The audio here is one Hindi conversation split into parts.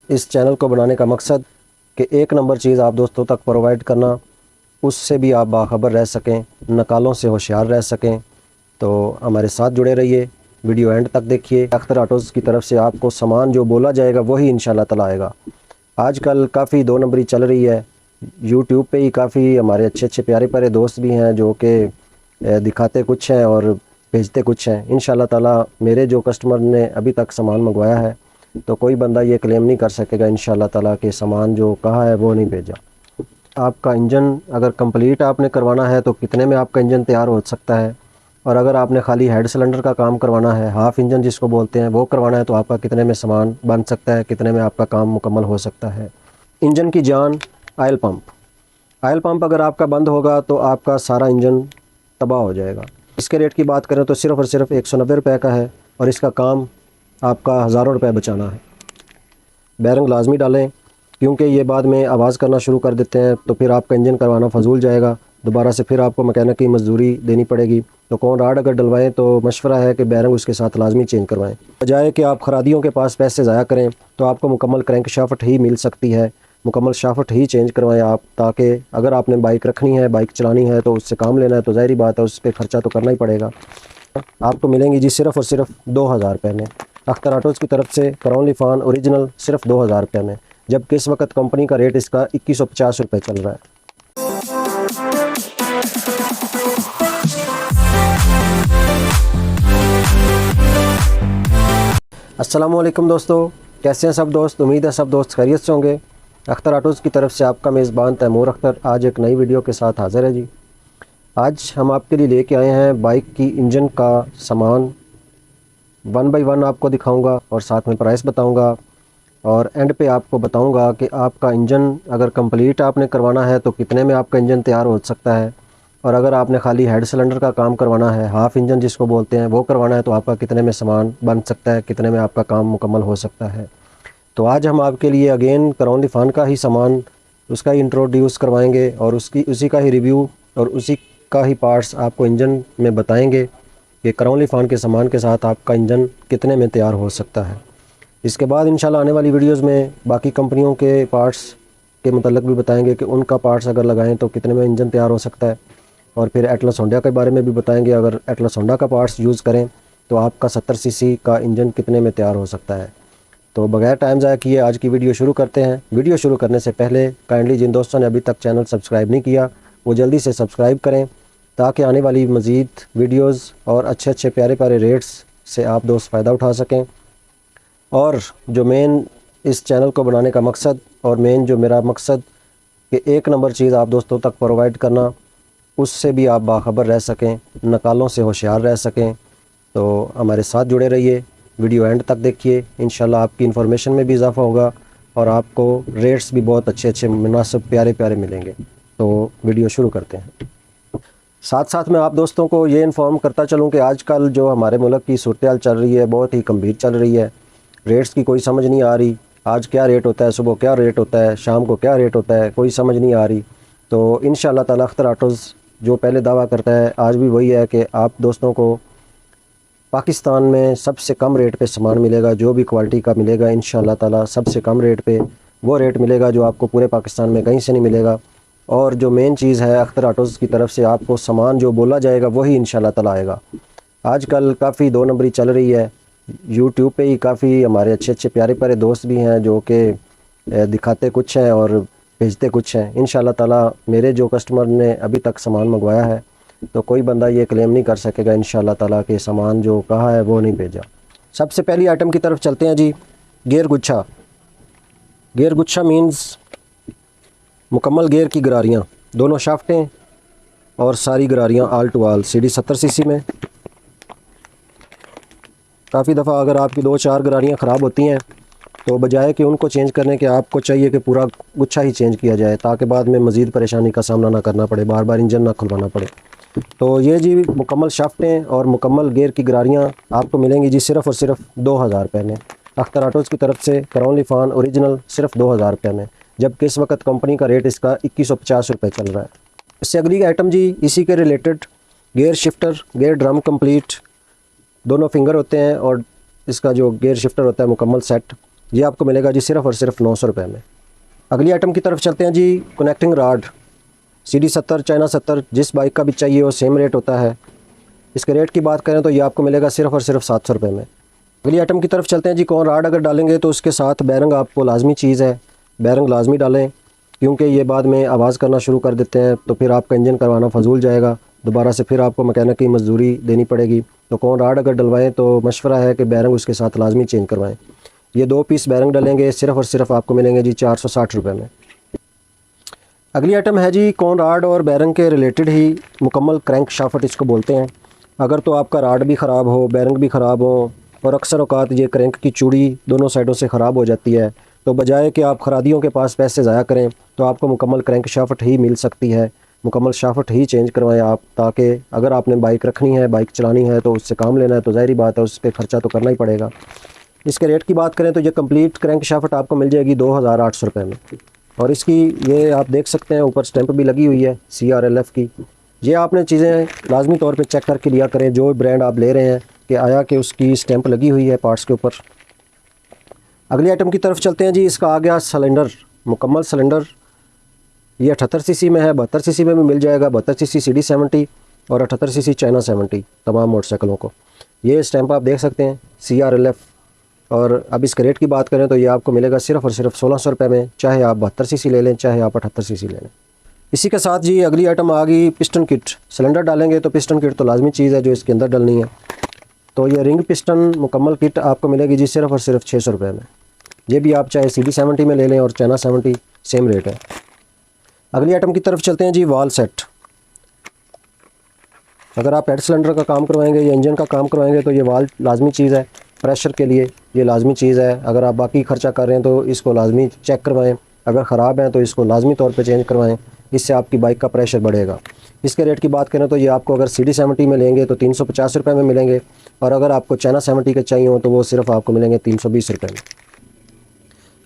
इस चैनल को बनाने का मकसद कि एक नंबर चीज़ आप दोस्तों तक प्रोवाइड करना, उससे भी आप बाखबर रह सकें, नकालों से होशियार रह सकें। तो हमारे साथ जुड़े रहिए, वीडियो एंड तक देखिए। अख्तर ऑटोज़ की तरफ से आपको सामान जो बोला जाएगा वही इंशाल्लाह ताला आएगा। आजकल काफ़ी दो नंबरी चल रही है। यूट्यूब पे ही काफ़ी हमारे अच्छे प्यारे प्यारे दोस्त भी हैं जो कि दिखाते कुछ हैं और भेजते कुछ हैं। इंशाल्लाह ताला मेरे जो कस्टमर ने अभी तक सामान मंगवाया है तो कोई बंदा ये क्लेम नहीं कर सकेगा इंशाल्लाह ताला कि सामान जो कहा है वो नहीं भेजा। आपका इंजन अगर कंप्लीट आपने करवाना है तो कितने में आपका इंजन तैयार हो सकता है, और अगर आपने खाली हेड सिलेंडर का काम करवाना है, हाफ़ इंजन जिसको बोलते हैं, वो करवाना है तो आपका कितने में सामान बन सकता है, कितने में आपका काम मुकम्मल हो सकता है। इंजन की जान ऑयल पंप अगर आपका बंद होगा तो आपका सारा इंजन तबाह हो जाएगा। इसके रेट की बात करें तो सिर्फ़ और सिर्फ 190 रुपये का है और इसका काम आपका हज़ारों रुपये बचाना है। बैरिंग लाजमी डालें क्योंकि ये बाद में आवाज़ करना शुरू कर देते हैं तो फिर आपका इंजन करवाना फजूल जाएगा, दोबारा से फिर आपको मैकेनिक की मजदूरी देनी पड़ेगी। तो कौन राड अगर डलवाएं तो मशवरा है कि बैरिंग उसके साथ लाजमी चेंज करवाएं, बजाय कि आप खरादियों के पास पैसे ज़ाया करें। तो आपको मुकम्मल क्रैंक शाफ्ट ही मिल सकती है, मुकम्मल शाफ्ट ही चेंज करवाएं आप, ताकि अगर आपने बाइक रखनी है, बाइक चलानी है तो उससे काम लेना है तो ज़ाहिर बात है उस पर ख़र्चा तो करना ही पड़ेगा। आपको मिलेंगी जी सिर्फ़ और सिर्फ 2000 रुपये में अख्तर ऑटोज़ की तरफ से क्राउन लिफान ओरिजिनल सिर्फ 2000 रुपये में, जबकि इस वक्त कंपनी का रेट इसका 2150 रुपये चल रहा है। अस्सलामुअलैकुम दोस्तों, कैसे हैं सब दोस्त? उम्मीद है सब दोस्त खैरियत से होंगे। अख्तर ऑटोज़ की तरफ से आपका मेज़बान तैमूर अख्तर आज एक नई वीडियो के साथ हाज़िर है जी। आज हम आपके लिए लेके आए हैं बाइक की इंजन का सामान। 1 बाय 1 आपको दिखाऊंगा और साथ में प्राइस बताऊंगा, और एंड पे आपको बताऊंगा कि आपका इंजन अगर कंप्लीट आपने करवाना है तो कितने में आपका इंजन तैयार हो सकता है, और अगर आपने खाली हेड सिलेंडर का काम करवाना है, हाफ़ इंजन जिसको बोलते हैं, वो करवाना है तो आपका कितने में सामान बन सकता है, कितने में आपका काम मुकम्मल हो सकता है। तो आज हम आपके लिए अगेन क्राउन लिफान का ही सामान, उसका ही इंट्रोड्यूस करवाएंगे और उसी का ही रिव्यू और उसी का ही पार्ट्स आपको इंजन में बताएंगे कि क्राउन लिफान के सामान के साथ आपका इंजन कितने में तैयार हो सकता है। इसके बाद इंशाल्लाह आने वाली वीडियोस में बाकी कंपनियों के पार्ट्स के मतलब भी बताएंगे कि उनका पार्ट्स अगर लगाएं तो कितने में इंजन तैयार हो सकता है, और फिर एटलस होंडा के बारे में भी बताएंगे, अगर एटलस होंडा का पार्ट्स यूज़ करें तो आपका 70 सीसी का इंजन कितने में तैयार हो सकता है। तो बगैर टाइम ज़ाया किए आज की वीडियो शुरू करते हैं। वीडियो शुरू करने से पहले काइंडली जिन दोस्तों ने अभी तक चैनल सब्सक्राइब नहीं किया वो जल्दी से सब्सक्राइब करें, ताकि आने वाली मज़ीद वीडियोस और अच्छे प्यारे प्यारे रेट्स से आप दोस्त फ़ायदा उठा सकें। और जो मेन इस चैनल को बनाने का मकसद और मेन जो मेरा मकसद कि एक नंबर चीज़ आप दोस्तों तक प्रोवाइड करना, उससे भी आप बाखबर रह सकें, नकालों से होशियार रह सकें। तो हमारे साथ जुड़े रहिए, वीडियो एंड तक देखिए। इंशाल्लाह आपकी इन्फॉर्मेशन में भी इजाफ़ा होगा और आपको रेट्स भी बहुत अच्छे मुनासिब प्यारे प्यारे मिलेंगे। तो वीडियो शुरू करते हैं। साथ साथ मैं आप दोस्तों को ये इन्फॉर्म करता चलूँ कि आजकल जो हमारे मुल्क की सूरत हाल चल रही है बहुत ही गंभीर चल रही है। रेट्स की कोई समझ नहीं आ रही, आज क्या रेट होता है, सुबह क्या रेट होता है, शाम को क्या रेट होता है, कोई समझ नहीं आ रही। तो इंशाल्लाह ताला अख्तर ऑटोज़ जो पहले दावा करता है आज भी वही है कि आप दोस्तों को पाकिस्तान में सबसे कम रेट पे सामान मिलेगा। जो भी क्वालिटी का मिलेगा इंशाल्लाह ताला सबसे कम रेट पे वो रेट मिलेगा जो आपको पूरे पाकिस्तान में कहीं से नहीं मिलेगा। और जो मेन चीज़ है, अख्तर ऑटोज़ की तरफ से आपको सामान जो बोला जाएगा वही इंशाल्लाह ताला आएगा। आजकल काफ़ी दो नंबरी चल रही है। यूट्यूब पे ही काफ़ी हमारे अच्छे प्यारे प्यारे दोस्त भी हैं जो कि दिखाते कुछ हैं और भेजते कुछ हैं। इंशाल्लाह ताला मेरे जो कस्टमर ने अभी तक सामान मंगवाया है तो कोई बंदा ये क्लेम नहीं कर सकेगा इंशाल्लाह ताला कि सामान जो कहा है वो नहीं भेजा। सबसे पहली आइटम की तरफ चलते हैं जी। गेयर गुच्छा। गेयर गुच्छा मीन्स मुकम्मल गेयर की गरारियाँ, दोनों शाफ्टें और सारी गरारियाँ आल टू आल CD 70 सीसी में। काफ़ी दफ़ा अगर आपकी 2-4 गरारियाँ ख़राब होती हैं तो बजाय कि उनको चेंज करने के आपको चाहिए कि पूरा गुच्छा ही चेंज किया जाए, ताकि बाद में मज़ीद परेशानी का सामना ना करना पड़े, बार बार इंजन ना खुलवाना पड़े। तो ये जी मुकम्मल शाफ्टें और मुकम्मल गेयर की गरारियाँ आपको मिलेंगी जी सिर्फ़ और सिर्फ 2000 रुपये में अख्तर ऑटोज़ की तरफ से क्राउन लिफान ओरिजिनल सिर्फ 2000 रुपये में, जबकि इस वक्त कंपनी का रेट इसका 2150 रुपये चल रहा है। इससे अगली आइटम जी इसी के related gear shifter, gear drum complete, दोनों फिंगर होते हैं और इसका जो गेयर शिफ्टर होता है मुकम्मल सेट, ये आपको मिलेगा जी सिर्फ़ और सिर्फ 900 रुपये में। अगली आइटम की तरफ चलते हैं जी। कनेक्टिंग राड CD70 चाइना 70, जिस बाइक का भी चाहिए वो सेम रेट होता है। इसके रेट की बात करें तो ये आपको मिलेगा सिर्फ़ और सिर्फ 700 रुपये में। अगली आइटम की तरफ चलते हैं जी। कौन राड अगर डालेंगे तो उसके साथ बैरंग आपको लाजमी चीज़ है, बैरंग लाजमी डालें, क्योंकि ये बाद में आवाज़ करना शुरू कर देते हैं तो फिर आपका इंजन करवाना फजूल जाएगा, दोबारा से फिर आपको मैकेनिक की मजदूरी देनी पड़ेगी। तो कौन राड अगर डलवाएं तो मशवरा है कि बैरंग उसके साथ लाजमी चेंज करवाएं। ये 2 पीस बैरंग डलेंगे, सिर्फ़ और सिर्फ आपको मिलेंगे जी 460 रुपये में। अगली आइटम है जी कौन राड और बैरंग के रिलेटेड ही मुकम्मल क्रैंक शाफ्ट इसको बोलते हैं। अगर तो आपका राड भी ख़राब हो, बैरंग भी ख़राब हो और अक्सर औकात ये क्रैंक की चूड़ी दोनों साइडों से ख़राब हो जाती है, तो बजाय कि आप खरादियों के पास पैसे ज़ाया करें तो आपको मुकम्मल क्रैंक शाफ्ट ही मिल सकती है। मुकम्मल शाफ्ट ही चेंज करवाएं आप, ताकि अगर आपने बाइक रखनी है, बाइक चलानी है तो उससे काम लेना है तो ज़ाहिर बात है उस पर ख़र्चा तो करना ही पड़ेगा। इसके रेट की बात करें तो ये कंप्लीट क्रैंक शाफ्ट आपको मिल जाएगी 2800 रुपये में। और इसकी ये आप देख सकते हैं ऊपर स्टैंप भी लगी हुई है CRLF की। ये आपने चीज़ें लाजमी तौर पे चेक करके लिया करें, जो ब्रांड आप ले रहे हैं कि आया कि उसकी स्टैंप लगी हुई है पार्ट्स के ऊपर। अगली आइटम की तरफ चलते हैं जी। इसका आ गया सिलेंडर, मुकम्मल सिलेंडर। ये 78 सीसी में है, 72 सीसी में भी मिल जाएगा। 72 सीसी CD70 और 78 सीसी चाइना 70 तमाम मोटरसाइकिलों को। ये स्टैंप आप देख सकते हैं CRLF। और अब इसके रेट की बात करें तो ये आपको मिलेगा सिर्फ़ और सिर्फ 1600 रुपये में, चाहे आप 72 सीसी ले लें, चाहे आप 78 सीसी ले लें। इसी के साथ जी अगली आइटम आ गई पिस्टन किट। सिलेंडर डालेंगे तो पिस्टन किट तो लाजमी चीज़ है जो इसके अंदर डलनी है। तो ये रिंग पिस्टन मुकम्मल किट आपको मिलेगी जी सिर्फ़ और सिर्फ 600 रुपये में। ये भी आप चाहे CD70 में ले लें और चाइना 70 सेम रेट है। अगली आइटम की तरफ चलते हैं जी। वाल सेट। अगर आप हेड सिलेंडर का काम करवाएंगे या इंजन का काम करवाएंगे तो ये वाल लाजमी चीज़ है, प्रेशर के लिए ये लाजमी चीज़ है। अगर आप बाकी खर्चा कर रहे हैं तो इसको लाजमी चेक करवाएं, अगर ख़राब है तो इसको लाजमी तौर पे चेंज करवाएं, इससे आपकी बाइक का प्रेशर बढ़ेगा। इसके रेट की बात करें तो ये आपको अगर CD70 में लेंगे तो 350 रुपये में मिलेंगे, और अगर आपको चाइना 70 के चाहिए हो तो वो सिर्फ आपको मिलेंगे 320 रुपये में।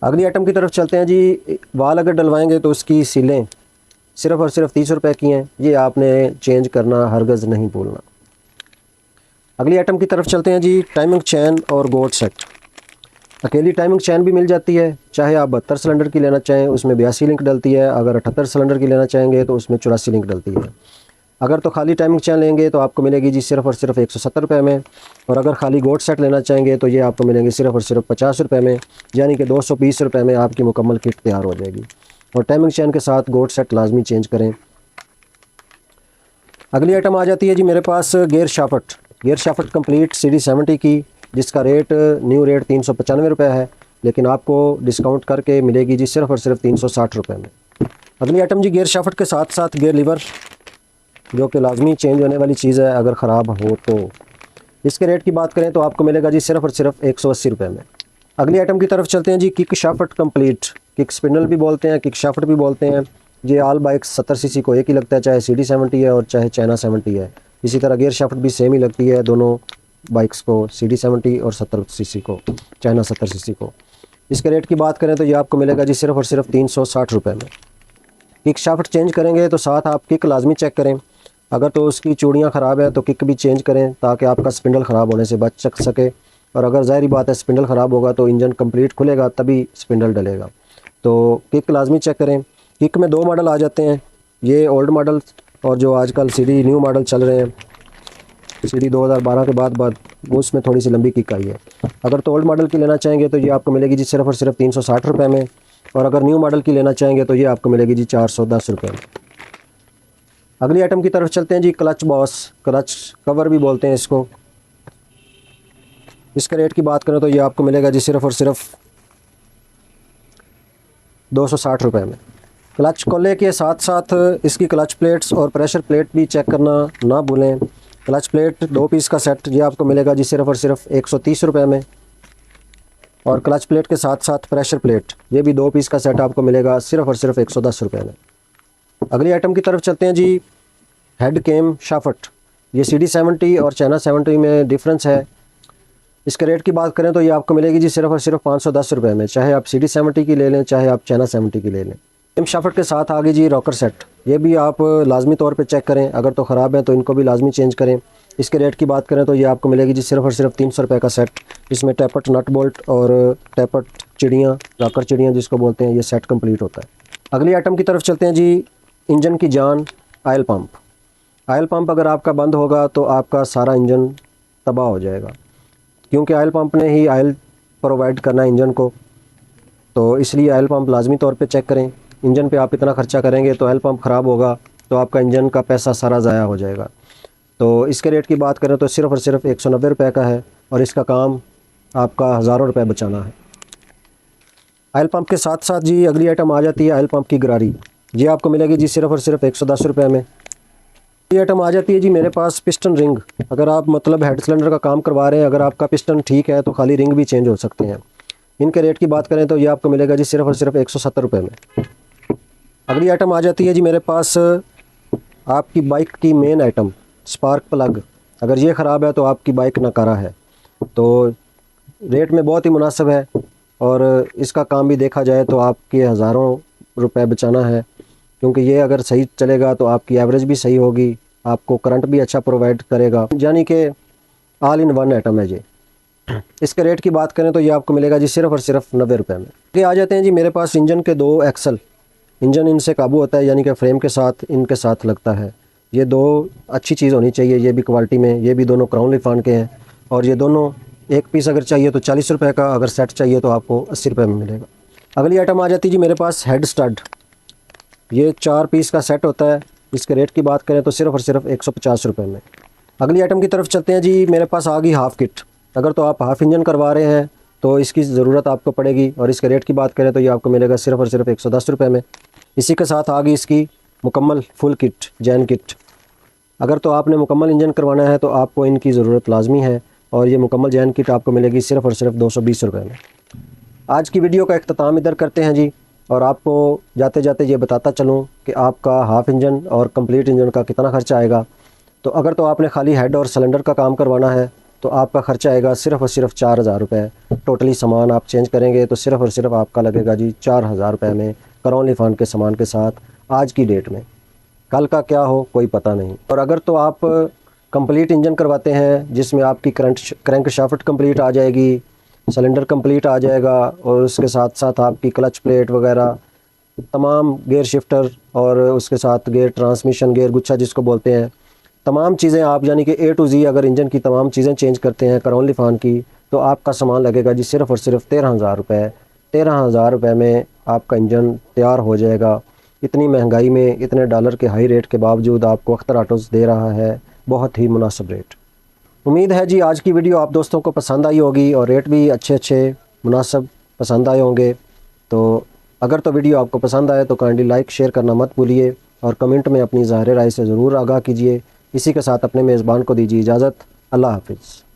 अगली आइटम की तरफ चलते हैं जी। वाल अगर डलवाएंगे तो उसकी सीलें सिर्फ़ और सिर्फ 30 रुपये की हैं, ये आपने चेंज करना हरगज़ नहीं भूलना। अगली आइटम की तरफ चलते हैं जी। टाइमिंग चैन और गोट सेट। अकेली टाइमिंग चैन भी मिल जाती है, चाहे आप 72 सिलेंडर की लेना चाहें उसमें 82 लिंक डलती है, अगर 78 सिलेंडर की लेना चाहेंगे तो उसमें 84 लिंक डलती है। अगर तो खाली टाइमिंग चैन लेंगे तो आपको मिलेगी जी सिर्फ़ और सिर्फ 170 रुपये में, और अगर खाली गोट सेट लेना चाहेंगे तो ये आपको मिलेंगे सिर्फ़ और सिर्फ 50 रुपये में, यानी कि 220 रुपये में आपकी मुकम्मल किट तैयार हो जाएगी। और टाइमिंग चैन के साथ गोट सेट लाजमी चेंज करें। अगली आइटम आ जाती है जी मेरे पास gear shaft. Gear shaft complete CD70 की, जिसका रेट न्यू रेट 395 रुपये है, लेकिन आपको डिस्काउंट करके मिलेगी जी सिर्फ़ और सिर्फ 360 रुपये में। अगली आइटम जी गियर शाफ्ट के साथ साथ गियर लीवर, जो कि लाजमी चेंज होने वाली चीज़ है अगर ख़राब हो तो। इसके रेट की बात करें तो आपको मिलेगा जी सिर्फ़ और सिर्फ 180 रुपये में। अगली आइटम की तरफ चलते हैं जी। Kick shaft complete, kick spindle भी बोलते हैं, किक शाफ्ट भी बोलते हैं। ये आल बाइक 70 सीसी को एक ही लगता है, चाहे CD70 है और चाहे चाइना 70 है। इसी तरह गियर शाफ्ट भी सेम ही लगती है दोनों बाइक्स को, CD70 और 70 सीसी को, चाइना 70 सीसी को। इसके रेट की बात करें तो ये आपको मिलेगा जी सिर्फ़ और सिर्फ 360 रुपये में। किक शाफ्ट चेंज करेंगे तो साथ आप किक लाजमी चेक करें, अगर तो उसकी चूड़ियाँ ख़राब हैं तो किक भी चेंज करें ताकि आपका स्पिंडल ख़राब होने से बच सके। और अगर ज़ाहिर बात है स्पिंडल ख़राब होगा तो इंजन कंप्लीट खुलेगा तभी स्पिंडल डलेगा। तो किक लाजमी चेक करें। किक में 2 मॉडल आ जाते हैं, ये ओल्ड मॉडल और जो आजकल CD न्यू मॉडल चल रहे हैं, CD 2012 के बाद वो उसमें थोड़ी सी लंबी किक आई है। अगर तो ओल्ड मॉडल की लेना चाहेंगे तो ये आपको मिलेगी जी सिर्फ़ और सिर्फ 360 रुपये में, और अगर न्यू मॉडल की लेना चाहेंगे तो ये आपको मिलेगी जी 410 रुपये में। अगली आइटम की तरफ चलते हैं जी। क्लच बॉस, क्लच कवर भी बोलते हैं इसको। इसके रेट की बात करें तो ये आपको मिलेगा जी सिर्फ़ और सिर्फ 260 रुपये में। क्लच कोले के साथ साथ इसकी क्लच प्लेट्स और प्रेशर प्लेट भी चेक करना ना भूलें। क्लच प्लेट 2 पीस का सेट ये आपको मिलेगा जी सिर्फ़ और सिर्फ 130 रुपये में, और क्लच प्लेट के साथ साथ प्रेशर प्लेट ये भी 2 पीस का सेट आपको मिलेगा सिर्फ़ और सिर्फ 110 रुपये में। अगली आइटम की तरफ चलते हैं जी। हेड कैम शाफ्ट, ये CD70 और चाइना 70 में डिफरेंस है। इसके रेट की बात करें तो ये आपको मिलेगी जी सिर्फ़ और सिर्फ 510 रुपये में, चाहे आप CD70 की ले लें चाहे आप चाइना 70 की ले लें। कैम शाफ्ट के साथ आ गई जी रॉकर सेट, ये भी आप लाजमी तौर पे चेक करें, अगर तो ख़राब है तो इनको भी लाजमी चेंज करें। इसके रेट की बात करें तो ये आपको मिलेगी जी सिर्फ़ और सिर्फ 300 रुपये का सेट। इसमें टैपट नट बोल्ट और टैपट चिड़ियाँ, राकर चिड़ियाँ जिसको बोलते हैं, ये सेट कंप्लीट होता है। अगली आइटम की तरफ चलते हैं जी। इंजन की जान आयल पंप। आयल पंप अगर आपका बंद होगा तो आपका सारा इंजन तबाह हो जाएगा, क्योंकि आयल पंप ने ही आयल प्रोवाइड करना है इंजन को। तो इसलिए आयल पंप लाजमी तौर पे चेक करें। इंजन पे आप इतना ख़र्चा करेंगे तो आयल पंप ख़राब होगा तो आपका इंजन का पैसा सारा ज़ाया हो जाएगा। तो इसके रेट की बात करें तो सिर्फ़ और सिर्फ 190 रुपये का है और इसका काम आपका हज़ारों रुपये बचाना है। आयल पंप के साथ साथ जी अगली आइटम आ जाती है आयल पंप की गरारी। ये आपको मिलेगी जी सिर्फ़ और सिर्फ 110 रुपये में। ये आइटम आ जाती है जी मेरे पास पिस्टन रिंग। अगर आप मतलब हेड सिलेंडर का काम करवा रहे हैं, अगर आपका पिस्टन ठीक है तो खाली रिंग भी चेंज हो सकते हैं। इनके रेट की बात करें तो ये आपको मिलेगा जी सिर्फ़ और सिर्फ 170 रुपये में। अगली आइटम आ जाती है जी मेरे पास आपकी बाइक की मेन आइटम स्पार्क प्लग। अगर ये ख़राब है तो आपकी बाइक नकारा है। तो रेट में बहुत ही मुनासिब है और इसका काम भी देखा जाए तो आपके हज़ारों रुपए बचाना है, क्योंकि ये अगर सही चलेगा तो आपकी एवरेज भी सही होगी, आपको करंट भी अच्छा प्रोवाइड करेगा, यानी कि ऑल इन वन आइटम है ये। इसके रेट की बात करें तो ये आपको मिलेगा जी सिर्फ़ और सिर्फ 90 रुपये में। ये आ जाते हैं जी मेरे पास इंजन के 2 एक्सल। इंजन इनसे काबू होता है, यानी कि फ्रेम के साथ इनके साथ लगता है। ये 2 अच्छी चीज़ होनी चाहिए, ये भी क्वालिटी में। ये भी दोनों क्राउन लिफान के हैं और ये दोनों एक पीस अगर चाहिए तो 40 रुपये का, अगर सेट चाहिए तो आपको 80 रुपये में मिलेगा। अगली आइटम आ जाती है जी मेरे पास हेड स्टड। ये 4 पीस का सेट होता है। इसके रेट की बात करें तो सिर्फ़ और सिर्फ 150 रुपये में। अगली आइटम की तरफ चलते हैं जी। मेरे पास आ गई हाफ़ किट। अगर तो आप हाफ़ इंजन करवा रहे हैं तो इसकी ज़रूरत आपको पड़ेगी और इसके रेट की बात करें तो ये आपको मिलेगा सिर्फ़ और सिर्फ 110 रुपये में। इसी के साथ आ गई इसकी मुकम्मल फुल किट, जैन किट। अगर तो आपने मुकम्मल इंजन करवाना है तो आपको इनकी ज़रूरत लाजमी है और ये मुकम्मल जैन किट आपको मिलेगी सिर्फ़ और सिर्फ 220 रुपये में। आज की वीडियो का इख्तिताम इधर करते हैं जी, और आपको जाते जाते ये बताता चलूँ कि आपका हाफ़ इंजन और कंप्लीट इंजन का कितना ख़र्चा आएगा। तो अगर तो आपने खाली हेड और सिलेंडर का काम करवाना है तो आपका ख़र्चा आएगा सिर्फ़ और सिर्फ 4000 रुपये। टोटली सामान आप चेंज करेंगे तो सिर्फ़ और सिर्फ आपका लगेगा जी 4000 रुपये में, क्राउन लिफान के सामान के साथ, आज की डेट में। कल का क्या हो कोई पता नहीं। और अगर तो आप कंप्लीट इंजन करवाते हैं जिसमें आपकी क्रैंक शाफ्ट कंप्लीट आ जाएगी, सिलेंडर कंप्लीट आ जाएगा और उसके साथ साथ आपकी क्लच प्लेट वगैरह, तमाम गेयर शिफ्टर और उसके साथ गेयर ट्रांसमिशन, गेयर गुच्छा जिसको बोलते हैं, तमाम चीज़ें आप यानी कि A to Z अगर इंजन की तमाम चीज़ें चेंज करते हैं क्राउन लिफान की, तो आपका सामान लगेगा जी सिर्फ़ और सिर्फ 13,000 रुपये। 13,000 रुपये में आपका इंजन तैयार हो जाएगा। इतनी महंगाई में, इतने डॉलर के हाई रेट के बावजूद आपको अख्तर ऑटोज़ दे रहा है बहुत ही मुनासिब रेट। उम्मीद है जी आज की वीडियो आप दोस्तों को पसंद आई होगी और रेट भी अच्छे अच्छे मुनासिब पसंद आए होंगे। तो अगर तो वीडियो आपको पसंद आए तो काइंडली लाइक शेयर करना मत भूलिए और कमेंट में अपनी ज़ाहिर राय से ज़रूर आगाह कीजिए। इसी के साथ अपने मेज़बान को दीजिए इजाज़त। अल्लाह हाफ़िज़।